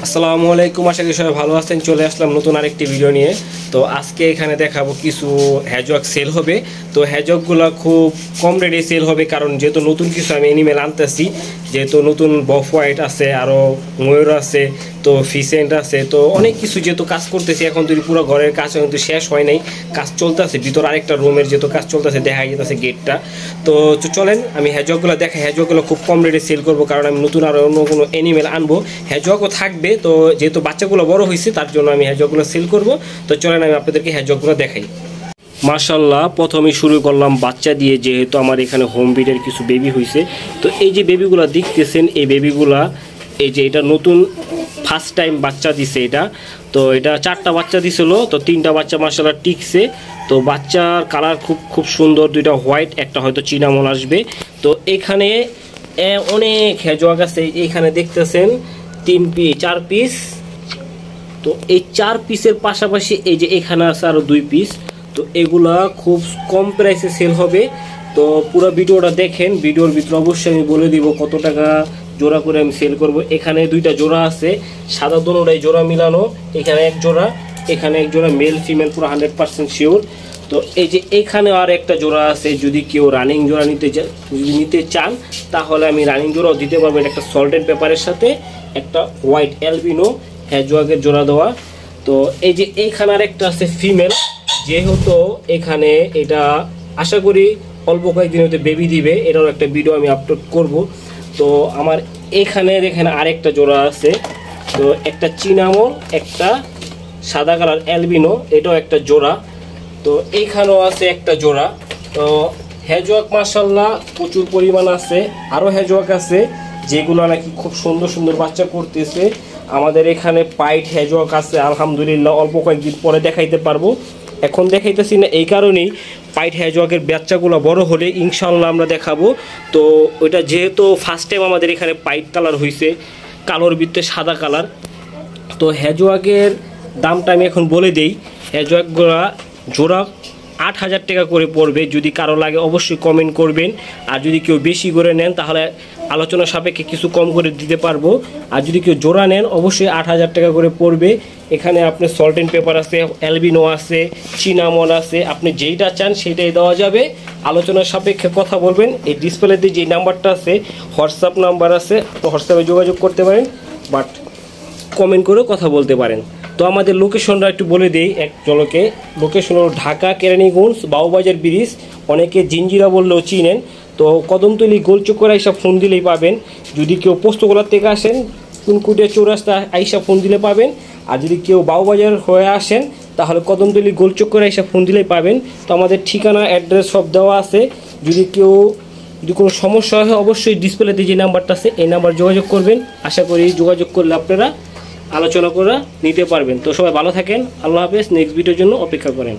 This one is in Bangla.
আসসালামু আলাইকুম, আশা করি সবাই ভালো আছেন। চলে আসলাম নতুন আরেকটি ভিডিও নিয়ে। তো আজকে এখানে দেখাবো কিছু হ্যাজক সেল হবে। তো হ্যাজকগুলো খুব কম রেটে সেল হবে, কারণ যেহেতু নতুন কিছু আমি অ্যানিমেল আনতেছি, যেহেতু নতুন বফ হোয়াইট আছে, আরও ময়ূর আছে, তো ফিসেন্ট আছে, তো অনেক কিছু যেহেতু কাজ করতেছি। এখন যদি পুরো ঘরের কাজ কিন্তু শেষ হয় নাই, কাজ চলতেছে, ভিতর আরেকটা রুমের যেহেতু কাজ চলতেছে, দেখা যেতেছে গেটটা। তো চলেন আমি হ্যাজকগুলো দেখাই। হ্যাজকগুলো খুব কম রেটে সেল করবো, কারণ আমি নতুন আরও অন্য কোনো অ্যানিমেল আনবো। হ্যাজকও থাকবে, তো যেহেতু বাচ্চাগুলো বড় হয়েছে তার জন্য আমি হ্যাজকগুলো সেল করব। তো চলেন আমি আপনাদেরকে হ্যাজকগুলো দেখাই। মাশাল্লাহ, প্রথমে শুরু করলাম বাচ্চা দিয়ে, যেহেতু আমার এখানে হোম ব্রিডের কিছু বেবি হয়েছে। তো এই যে বেবিগুলো দেখতেছেন, এই বেবিগুলা এই যে এটা নতুন ফার্স্ট টাইম বাচ্চা দিছে এটা। তো এটা 4টা বাচ্চা দিছিল, তো 3টা বাচ্চা মাশাল্লাহ টিকছে। তো বাচ্চার কালার খুব সুন্দর, 2টা হোয়াইট, একটা হয়তো চিনামন আসবে। তো এখানে অনেক হ্যাজক আছে, এখানে দেখতেছেন 4 পিস। তো এই 4 পিসের পাশাপাশি এই যে এখানে আছে আরও 2 পিস। তো এগুলা খুব কম প্রাইসে সেল হবে। তো পুরো ভিডিওটা দেখেন, ভিডিওর ভিতরে অবশ্যই আমি বলে দিব কত টাকা জোড়া করে আমি সেল করব। এখানে 2টা জোড়া আছে, সাদা দোনোটাই জোড়া মিলানো। এখানে এক জোড়া, এখানে এক জোড়া, মেল ফিমেল পুরো 100% শিওর। তো এই যে এখানে আর একটা জোড়া আছে, যদি কেউ রানিং জোড়া নিতে চান তাহলে আমি রানিং জোড়াও দিতে পারবো। একটা সল্টেড পেপারের সাথে একটা হোয়াইট অ্যালবিনো হ্যাজওয়াগের জোড়া দেওয়া। তো এই যে এইখানে আর একটা আছে ফিমেল, যেহেতু এখানে এটা আশা করি অল্প কয়েকদিনের মধ্যে বেবি দিবে, এটারও একটা ভিডিও আমি আপলোড করব। তো আমার এখানে আরেকটা জোড়া আছে, তো একটা চিনামন, একটা সাদা কালার অ্যালবিনো, এটাও একটা জোড়া। তো এইখানেও আছে একটা জোড়া। তো হ্যাজওয়াক মাশাল্লাহ প্রচুর পরিমাণ আছে। আরও হ্যাজওয়াক আছে যেগুলো নাকি খুব সুন্দর সুন্দর বাচ্চা করতেছে। আমাদের এখানে পাইট হ্যাজওয়াক আছে আলহামদুলিল্লাহ, অল্প কয়েকদিন পরে দেখাইতে পারবো, এখন দেখাইতেছি না। এই কারণেই পাইট হ্যাজওয়াকের বাচ্চাগুলো বড় হলে ইনশাল্লাহ আমরা দেখাবো। তো ওইটা যেহেতু ফার্স্ট টাইম আমাদের এখানে পাইট কালার হয়েছে, কালোর ভিতরে সাদা কালার। তো হ্যাজওয়াকের দামটা আমি এখন বলে দিই। হ্যাজওয়াকগুলো জোড়া 8,000 টাকা করে পড়বে। যদি কারো লাগে অবশ্যই কমেন্ট করবেন, আর যদি কেউ বেশি করে নেন তাহলে আলোচনা সাপেক্ষে কিছু কম করে দিতে পারবো। আর যদি কেউ জোড়া নেন অবশ্যই 8,000 টাকা করে পড়বে। এখানে আপনি সল্ট অ্যান্ড পেপার আছে, অ্যালবিনো আছে, চিনামন আছে, আপনি যেইটা চান সেইটাই দেওয়া যাবে। আলোচনার সাপেক্ষে কথা বলবেন। এই ডিসপ্লেতে যে নাম্বারটা আছে হোয়াটসঅ্যাপ নাম্বার আছে, তো হোয়াটসঅ্যাপে যোগাযোগ করতে পারেন, বাট কমেন্ট করেও কথা বলতে পারেন। তো আমাদের লোকেশনটা একটু বলে দিই এক ঝলকে। লোকেশন হলো ঢাকা কেরানীগঞ্জ বাউবাজার ব্রিজ, অনেকে জিঞ্জিরা বললেও চিনেন। তো কদমতলী গোলচক্কর আইসা ফোন দিলেই পাবেন। যদি কেউ পোস্তগোলার থেকে আসেন কুনকুটিয়া চৌরাস্তা আইসা ফোন দিলে পাবেন। আর যদি কেউ বাউবাজার হয়ে আসেন তাহলে কদমতলী গোলচক্কর আইসা ফোন দিলেই পাবেন। তো আমাদের ঠিকানা অ্যাড্রেস সব দেওয়া আছে। যদি কোনো সমস্যা হয় অবশ্যই ডিসপ্লেতে যে নাম্বারটা আছে এই নাম্বার যোগাযোগ করবেন। আশা করি যোগাযোগ করলে আপনারা আলোচনা করে নিতে পারবেন। তো সবাই ভালো থাকেন, আল্লাহ হাফেজ। নেক্সট ভিডিওর জন্য অপেক্ষা করেন।